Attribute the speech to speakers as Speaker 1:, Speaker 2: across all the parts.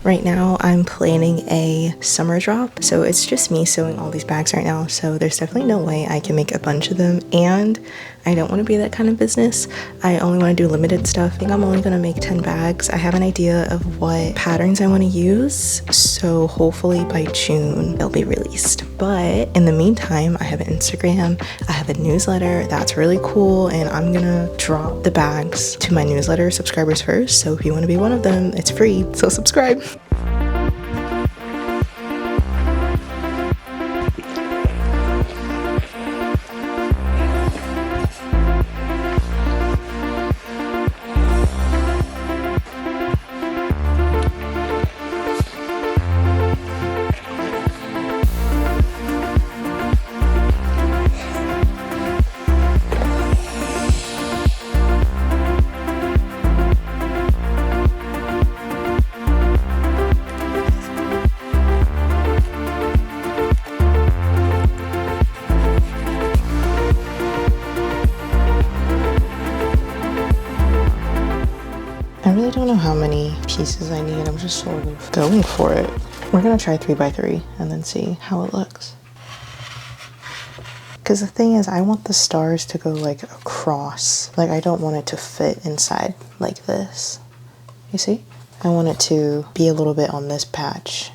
Speaker 1: Right now I'm planning a summer drop, so it's just me sewing all these bags right now, so there's definitely no way I can make a bunch of them, and I don't want to be that kind of business. I only want to do limited stuff. I think I'm only going to make 10 bags. I have an idea of what patterns I want to use, so hopefully by June they'll be released. But in the meantime, I have an Instagram, I have a newsletter that's really cool, and I'm gonna drop the bags to my newsletter subscribers first, so if you want to be one of them, it's free, so subscribe. I really don't know how many pieces I need. I'm just sort of going for it. We're gonna try 3x3 and then see how it looks. Because the thing is, I want the stars to go like across. Like, I don't want it to fit inside like this. You see? I want it to be a little bit on this patch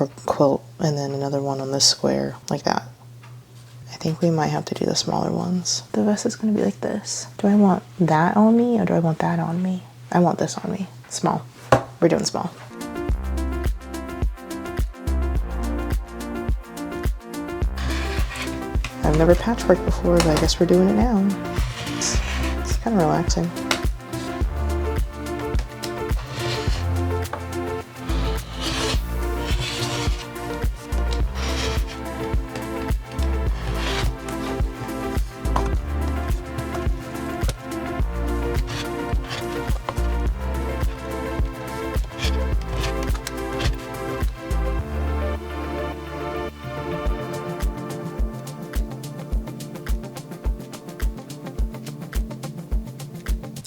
Speaker 1: or quilt, and then another one on this square, like that. I think we might have to do the smaller ones. The vest is gonna be like this. Do I want that on me or do I want that on me? I want this on me. Small. We're doing small. I've never patchworked before, but I guess we're doing it now. It's kind of relaxing.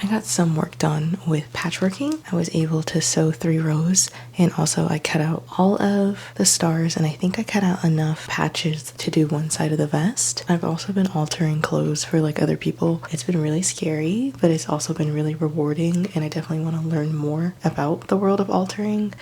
Speaker 1: I got some work done with patchworking. I was able to sew 3 rows, and also I cut out all of the stars, and I think I cut out enough patches to do one side of the vest. I've also been altering clothes for like other people. It's been really scary, but it's also been really rewarding, and I definitely want to learn more about the world of altering.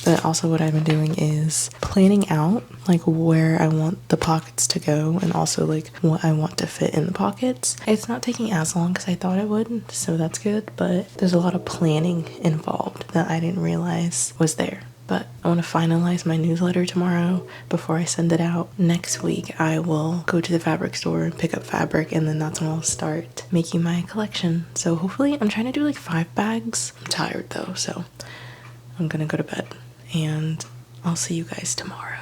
Speaker 1: But also what I've been doing is planning out like where I want the pockets to go, and also like what I want to fit in the pockets. It's not taking as long as I thought it would, so that's good, but there's a lot of planning involved that I didn't realize was there. But I want to finalize my newsletter tomorrow before I send it out. Next week I will go to the fabric store and pick up fabric, and then that's when I'll start making my collection. So hopefully, I'm trying to do like 5 bags. I'm tired though, so I'm gonna go to bed, and I'll see you guys tomorrow.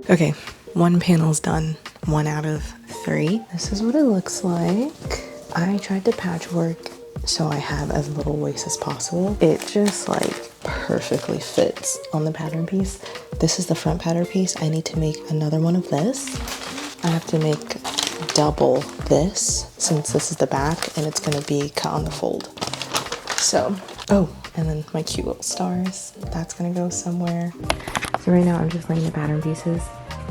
Speaker 1: Okay, 1 panel's done, 1 out of 3. This is what it looks like. I tried to patchwork so I have as little waste as possible. It just like perfectly fits on the pattern piece. This is the front pattern piece. I need to make another one of this. I have to make double this since this is the back, and it's gonna be cut on the fold. So, oh, and then my cute little stars. That's gonna go somewhere. So right now I'm just laying the pattern pieces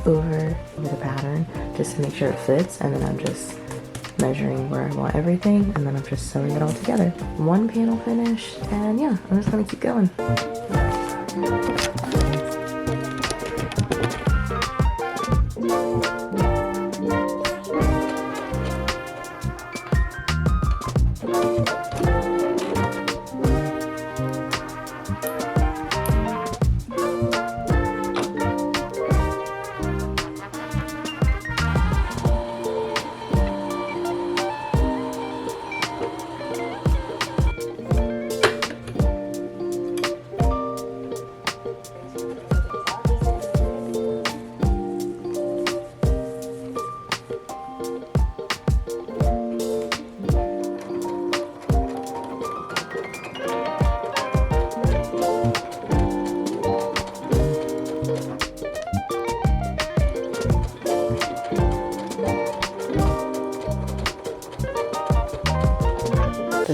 Speaker 1: over the pattern just to make sure it fits, and then I'm just measuring where I want everything, and then I'm just sewing it all together. 1 panel finished, and yeah, I'm just gonna keep going.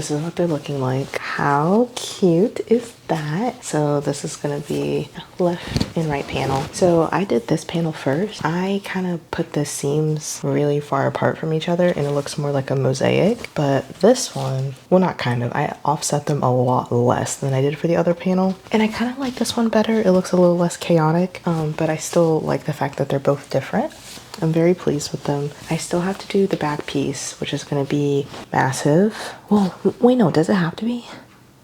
Speaker 1: this is what they're looking like. How cute is that? So this is gonna be left and right panel. So I did this panel first. I kind of put the seams really far apart from each other and it looks more like a mosaic. But this one, well, not kind of, I offset them a lot less than I did for the other panel. And I kind of like this one better. It looks a little less chaotic, but I still like the fact that they're both different. I'm very pleased with them. I still have to do the back piece, which is going to be massive. Well, wait, no, does it have to be?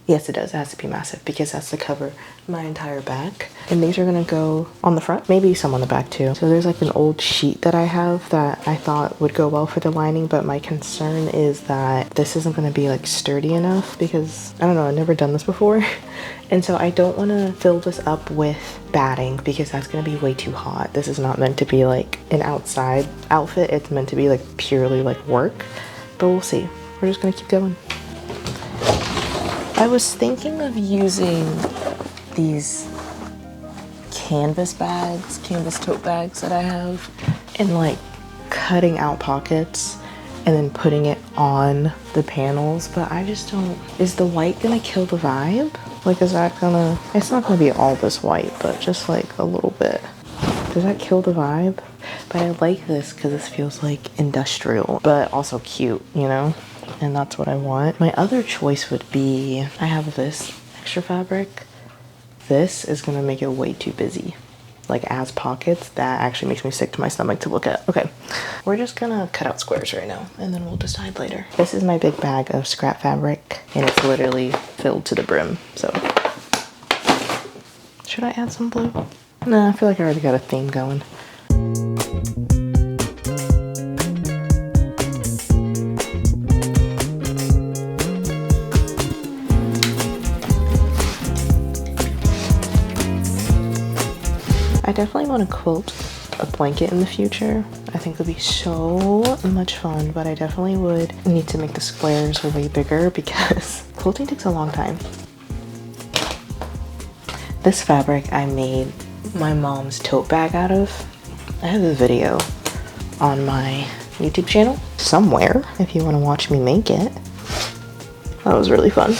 Speaker 1: Yes, it does. It has to be massive because that's to cover my entire back. And these are gonna go on the front, maybe some on the back too. So there's like an old sheet that I have that I thought would go well for the lining, but my concern is that this isn't gonna be like sturdy enough because, I don't know, I've never done this before. And so I don't wanna fill this up with batting because that's gonna be way too hot. This is not meant to be like an outside outfit. It's meant to be like purely like work, but we'll see. We're just gonna keep going. I was thinking of using these canvas bags, canvas tote bags that I have, and like cutting out pockets and then putting it on the panels, but I just don't, is the white gonna kill the vibe? Like, is that gonna, it's not gonna be all this white, but just like a little bit. Does that kill the vibe? But I like this because this feels like industrial, but also cute, you know? And that's what I want. My other choice would be, I have this extra fabric. This is gonna make it way too busy. Like as pockets, that actually makes me sick to my stomach to look at. Okay, we're just gonna cut out squares right now and then we'll decide later. This is my big bag of scrap fabric and it's literally filled to the brim. So, should I add some blue? No, I feel like I already got a theme going. I definitely want to quilt a blanket in the future. I think it would be so much fun, but I definitely would need to make the squares way bigger because quilting takes a long time. This fabric I made my mom's tote bag out of. I have a video on my YouTube channel somewhere if you want to watch me make it. That was really fun.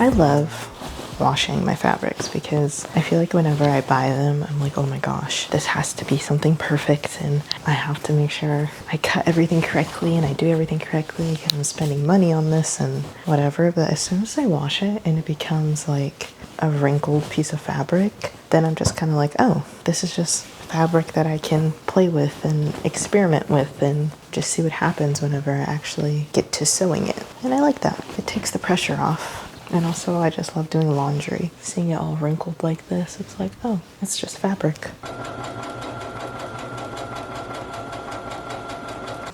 Speaker 1: I love washing my fabrics because I feel like whenever I buy them, I'm like, oh my gosh, this has to be something perfect and I have to make sure I cut everything correctly and I do everything correctly because I'm spending money on this and whatever. But as soon as I wash it and it becomes like a wrinkled piece of fabric, then I'm just kind of like, oh, this is just fabric that I can play with and experiment with and just see what happens whenever I actually get to sewing it. And I like that. It takes the pressure off. And also I just love doing laundry. Seeing it all wrinkled like this, it's like, oh, it's just fabric.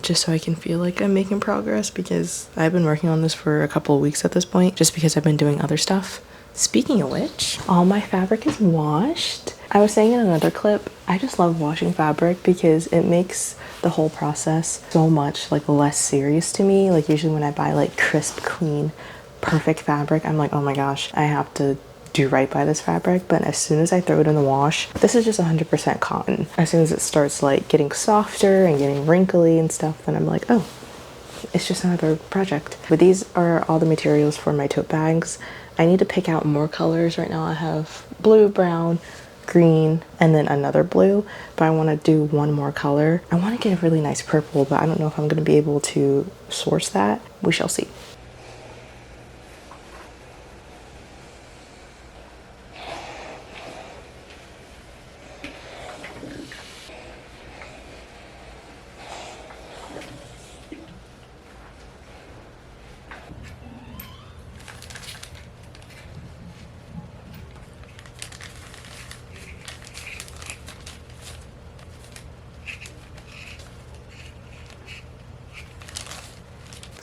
Speaker 1: Just so I can feel like I'm making progress because I've been working on this for a couple of weeks at this point, just because I've been doing other stuff. Speaking of which, all my fabric is washed. I was saying in another clip, I just love washing fabric because it makes the whole process so much like less serious to me. Like usually when I buy like crisp, clean, perfect fabric, I'm like, oh my gosh, I have to do right by this fabric. But as soon as I throw it in the wash, this is just 100% cotton. As soon as it starts like getting softer and getting wrinkly and stuff, then I'm like, oh, it's just another project. But these are all the materials for my tote bags. I need to pick out more colors. Right now I have blue, brown, green, and then another blue, but I want to do one more color. I want to get a really nice purple, but I don't know if I'm going to be able to source that. We shall see.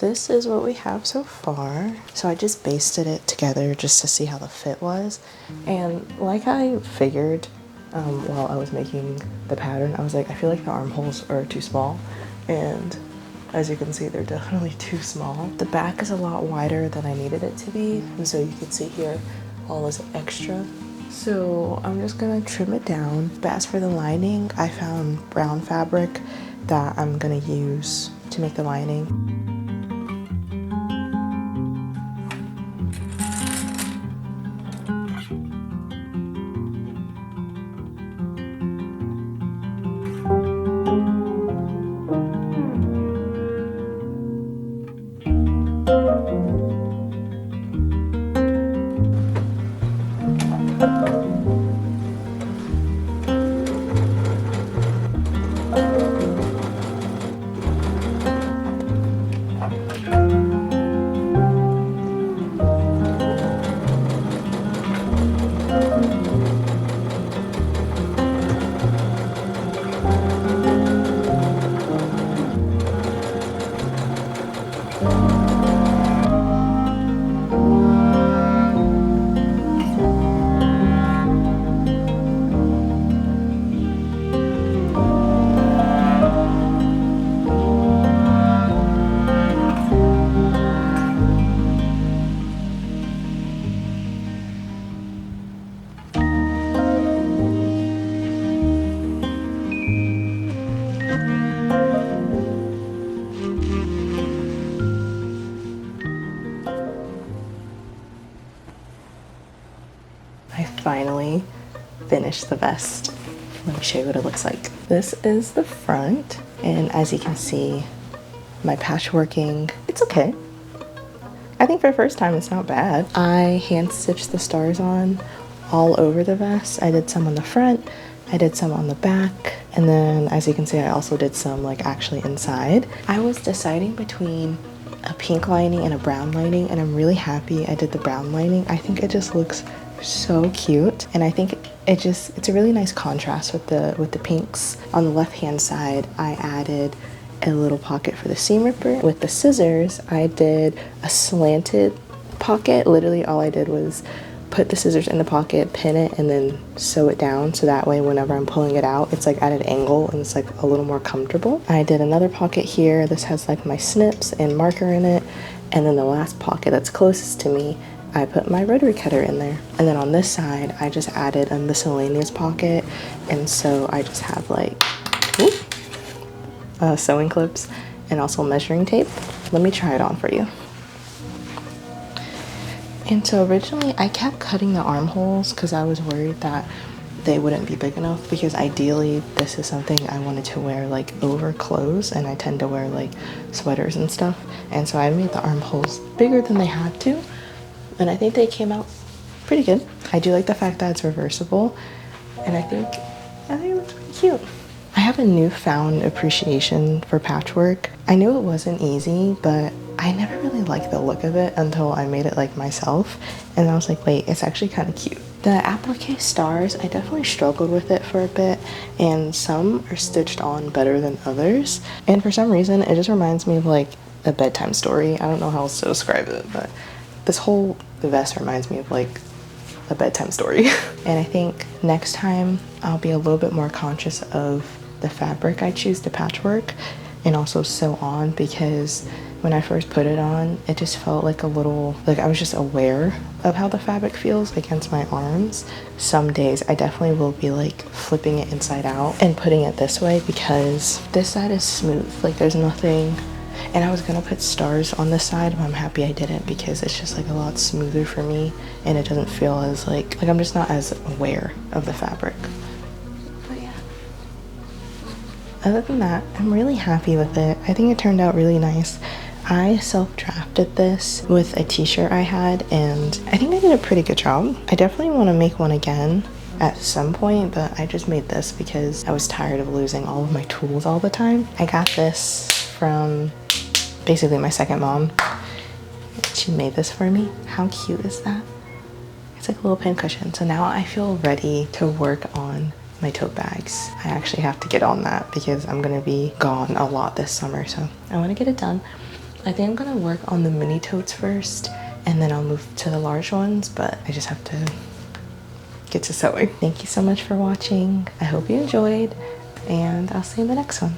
Speaker 1: this is what we have so far. So I just basted it together just to see how the fit was. And like I figured while I was making the pattern, I was like, I feel like the armholes are too small. And as you can see, they're definitely too small. The back is a lot wider than I needed it to be. And so you can see here, all this extra. So I'm just gonna trim it down. But as for the lining, I found brown fabric that I'm gonna use to make the lining. I finally finished the vest. Let me show you what it looks like. This is the front, and as you can see, my patchworking, it's okay. I think for the first time, it's not bad. I hand stitched the stars on all over the vest. I did some on the front, I did some on the back, and then as you can see, I also did some like actually inside. I was deciding between a pink lining and a brown lining, and I'm really happy I did the brown lining. I think it just looks so cute, and I think it's a really nice contrast with the pinks. On the left hand side, I added a little pocket for the seam ripper. With the scissors, I did a slanted pocket. Literally all I did was put the scissors in the pocket, pin it, and then sew it down, so that way whenever I'm pulling it out, it's like at an angle and it's like a little more comfortable. I did another pocket here. This has like my snips and marker in it, and then the last pocket that's closest to me, I put my rotary cutter in there. And then on this side, I just added a miscellaneous pocket, and so I just have like sewing clips and also measuring tape. Let me try it on for you. And so originally I kept cutting the armholes because I was worried that they wouldn't be big enough, because ideally this is something I wanted to wear like over clothes, and I tend to wear like sweaters and stuff. And so I made the armholes bigger than they had to, and I think they came out pretty good. I do like the fact that it's reversible, and I think it looks pretty cute. I have a newfound appreciation for patchwork. I knew it wasn't easy, but I never really liked the look of it until I made it like myself, and I was like, wait, it's actually kind of cute. The applique stars, I definitely struggled with it for a bit, and some are stitched on better than others, and for some reason it just reminds me of like a bedtime story. I don't know how else to describe it, but this whole vest reminds me of like a bedtime story. And I think next time I'll be a little bit more conscious of the fabric I choose to patchwork and also sew on, because when I first put it on, it just felt like a little, like I was just aware of how the fabric feels against my arms. Some days I definitely will be like flipping it inside out and putting it this way, because this side is smooth, like there's nothing. And I was gonna put stars on this side, but I'm happy I didn't, because it's just like a lot smoother for me, and it doesn't feel as like I'm just not as aware of the fabric. But yeah, other than that, I'm really happy with it. I think it turned out really nice. I self-drafted this with a t-shirt I had, and I think I did a pretty good job. I definitely want to make one again at some point, but I just made this because I was tired of losing all of my tools all the time. I got this from basically my second mom. She made this for me. How cute is that? It's like a little pin cushion. So now I feel ready to work on my tote bags. I actually have to get on that because I'm gonna be gone a lot this summer, so I want to get it done. I think I'm gonna work on the mini totes first and then I'll move to the large ones, but I just have to get to sewing. Thank you so much for watching. I hope you enjoyed, and I'll see you in the next one.